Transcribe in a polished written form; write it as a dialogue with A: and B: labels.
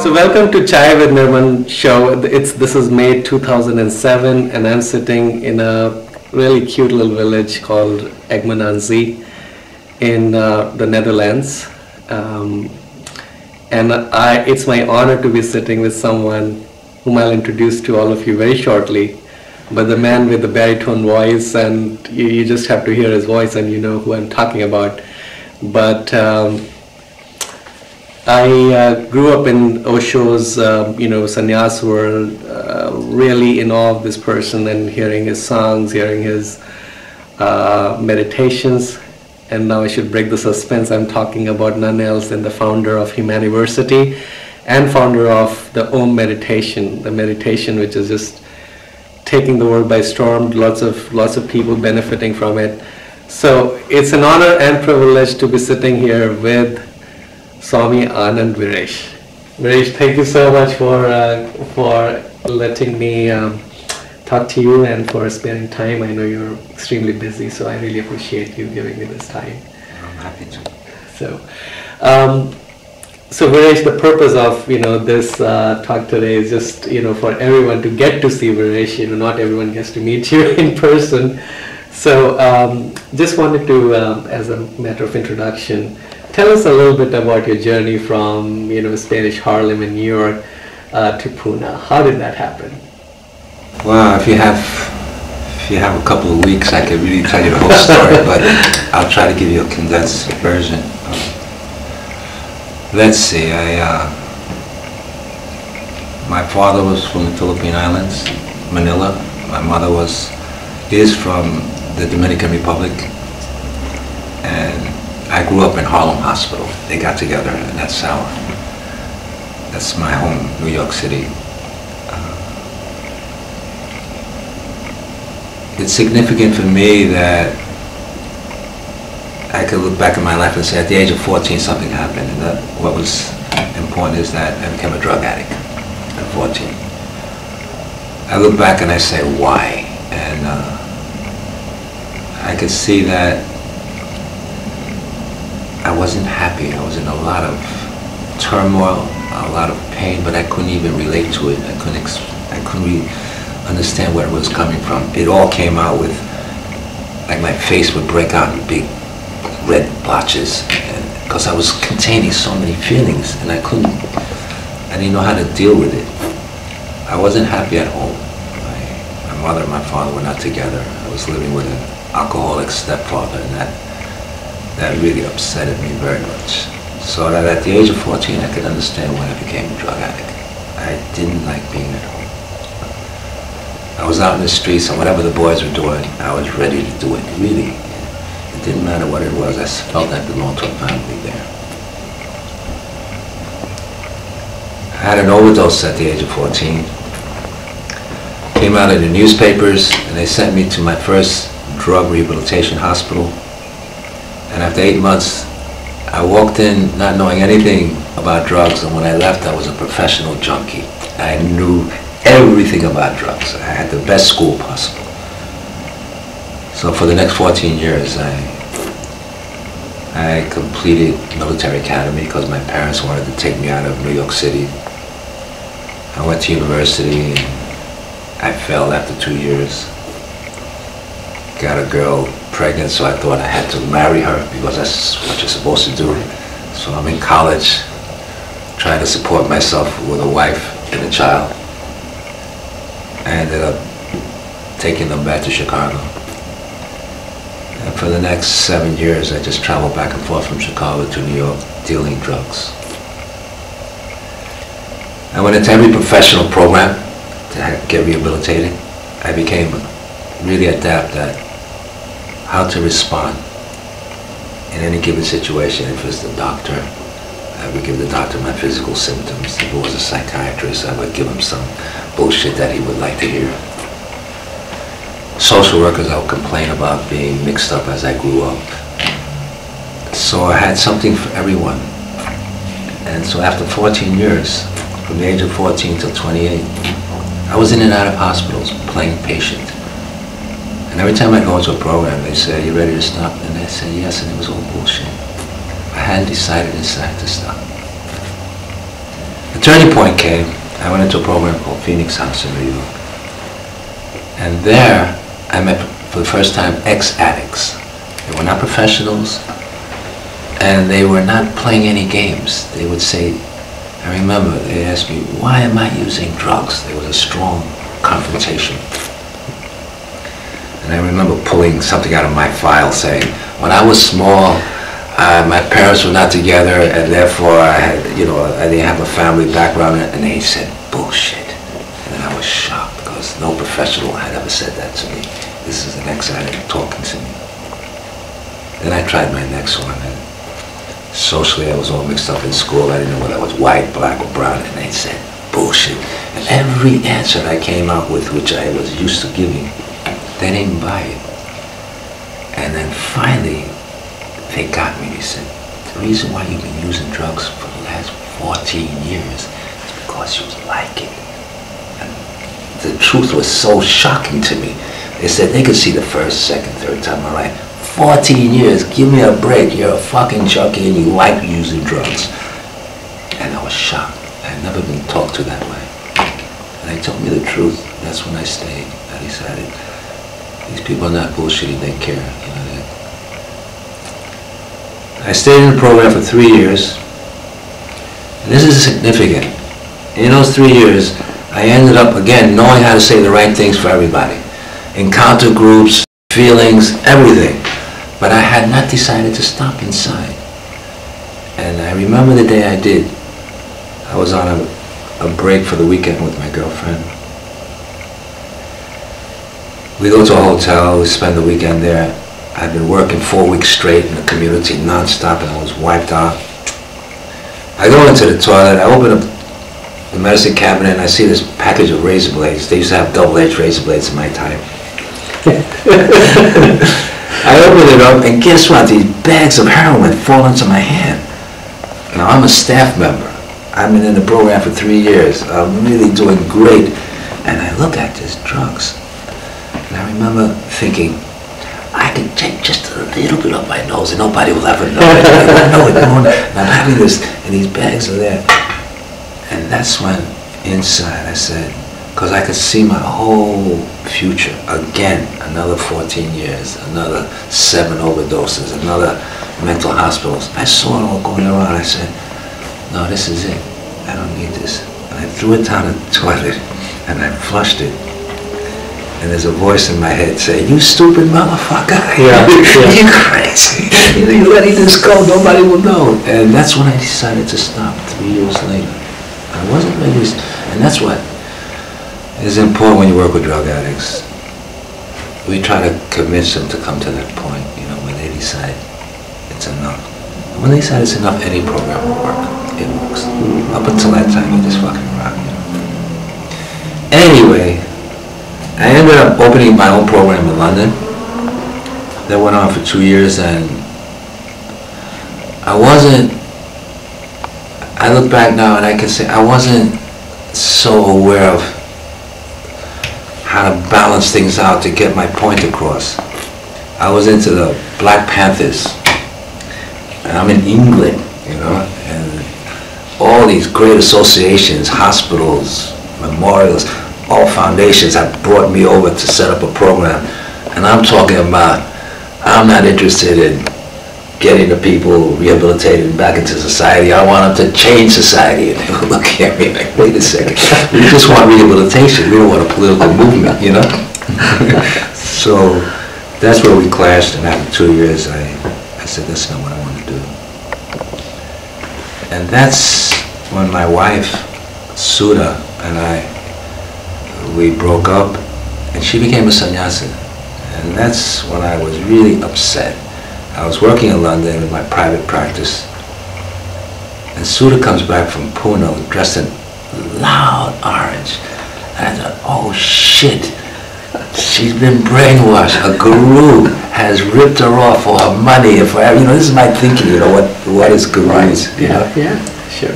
A: So welcome to Chai with Nirman show. This is May 2007, and I'm sitting in a really cute little village called Egmond aan Zee in the Netherlands. It's my honor to be sitting with someone whom I'll introduce to all of you very shortly. But the man with the baritone voice, and you just have to hear his voice and you know who I'm talking about. But I grew up in Osho's, sannyas world, really in awe of this person and hearing his songs, hearing his meditations. And now I should break the suspense. I'm talking about none else than the founder of Humaniversity and founder of the Om meditation, the meditation which is just taking the world by storm. Lots of people benefiting from it. So it's an honor and privilege to be sitting here with Swami Anand Veeresh. Veeresh, thank you so much for letting me talk to you and for sparing time. I know you're extremely busy, so I really appreciate you giving me this time.
B: I'm happy to.
A: So Veeresh, the purpose of this talk today is just for everyone to get to see Veeresh. Not everyone gets to meet you in person. So just wanted to, as a matter of introduction, tell us a little bit about your journey from Spanish Harlem in New York to Pune. How did that happen?
B: Well, if you have a couple of weeks, I could really tell you the whole story, but I'll try to give you a condensed version. Let's see. My father was from the Philippine Islands, Manila. My mother is from the Dominican Republic, and I grew up in Harlem Hospital. They got together, and that's my home, New York City. It's significant for me that I could look back at my life and say at the age of 14 something happened, and that what was important is that I became a drug addict at 14. I look back and I say, why? And I could see that I wasn't happy. I was in a lot of turmoil, a lot of pain, but I couldn't even relate to it. I couldn't really understand where it was coming from. It all came out with, like my face would break out in big red blotches, because I was containing so many feelings, and I didn't know how to deal with it. I wasn't happy at home. My mother and my father were not together. I was living with an alcoholic stepfather, and that really upsetted me very much. So that at the age of 14, I could understand when I became a drug addict. I didn't like being at home. I was out in the streets, and whatever the boys were doing, I was ready to do it. Really, it didn't matter what it was. I felt I belonged to a family there. I had an overdose at the age of 14. Came out in the newspapers, and they sent me to my first drug rehabilitation hospital. And after 8 months, I walked in not knowing anything about drugs, and when I left, I was a professional junkie. I knew everything about drugs. I had the best school possible. So for the next 14 years, I completed military academy because my parents wanted to take me out of New York City. I went to university, and I failed after 2 years. Got a girl pregnant, so I thought I had to marry her because that's what you're supposed to do. So I'm in college, trying to support myself with a wife and a child. I ended up taking them back to Chicago. And for the next 7 years, I just traveled back and forth from Chicago to New York, dealing drugs. I went into every professional program to get rehabilitated. I became really adept at how to respond in any given situation. If it's the doctor, I would give the doctor my physical symptoms. If it was a psychiatrist, I would give him some bullshit that he would like to hear. Social workers, I would complain about being mixed up as I grew up. So I had something for everyone. And so after 14 years, from the age of 14 till 28, I was in and out of hospitals playing patient. And every time I go into a program, they say, "Are you ready to stop?" And I say, "Yes," and it was all bullshit. I hadn't decided inside to stop. The turning point came. I went into a program called Phoenix House in New York. And there, I met for the first time ex-addicts. They were not professionals, and they were not playing any games. They would say, I remember, they asked me, why am I using drugs? There was a strong confrontation. And I remember pulling something out of my file saying, when I was small, my parents were not together, and therefore I had, I didn't have a family background, and they said, bullshit. And then I was shocked, because no professional had ever said that to me. This is an ex-addict talking to me. Then I tried my next one, and socially I was all mixed up in school. I didn't know whether I was white, black, or brown, and they said, bullshit. And every answer I came out with, which I was used to giving, they didn't buy it. And then finally, they got me. They said, the reason why you've been using drugs for the last 14 years is because you like it. And the truth was so shocking to me. They said they could see the first, second, third time I write. 14 years, give me a break. You're a fucking junkie and you like using drugs. And I was shocked. I had never been talked to that way. And they told me the truth. That's when I stayed. I decided, these people are not bullshitting, they care. I stayed in the program for 3 years. And this is significant. In those 3 years, I ended up, again, knowing how to say the right things for everybody. Encounter groups, feelings, everything. But I had not decided to stop inside. And I remember the day I did. I was on a break for the weekend with my girlfriend. We go to a hotel, we spend the weekend there. I've been working 4 weeks straight in the community, non-stop, and I was wiped out. I go into the toilet, I open up the medicine cabinet, and I see this package of razor blades. They used to have double-edged razor blades in my time. I open it up, and guess what? These bags of heroin fall into my hand. Now, I'm a staff member. I've been in the program for 3 years. I'm really doing great. And I look at these drugs, and I remember thinking, I can take just a little bit of my nose and nobody will ever know it. I know it. And I'm having this, and these bags are there. And that's when, inside, I said, because I could see my whole future. Again, another 14 years, another 7 overdoses, another mental hospitals. I saw it all going around. I said, no, this is it. I don't need this. And I threw it down the toilet, and I flushed it. And there's a voice in my head saying, you stupid motherfucker.
A: Yeah.
B: You're crazy. You're letting this go. Nobody will know. And that's when I decided to stop 3 years later. I wasn't ready. And that's what is important when you work with drug addicts. We try to convince them to come to that point, when they decide it's enough. And when they decide it's enough, any program will work. It works. Up until that time, you just fucking rock, Anyway, I ended up opening my own program in London. That went on for 2 years, and I look back now and I can say I wasn't so aware of how to balance things out to get my point across. I was into the Black Panthers, and I'm in England, and all these great associations, hospitals, memorials, all foundations have brought me over to set up a program. And I'm talking about, I'm not interested in getting the people rehabilitated back into society. I want them to change society. And they were looking at me like, wait a second, we just want rehabilitation. We don't want a political movement, So that's where we clashed, and after 2 years, I said, that's not what I want to do. And that's when my wife, Zouddha, and we broke up, and she became a sannyasi. And that's when I was really upset. I was working in London in my private practice, and Zouddha comes back from Pune dressed in loud orange. And I thought, oh shit, she's been brainwashed. A guru has ripped her off for her money and for this is my thinking, what is gurus,
A: Yeah, sure.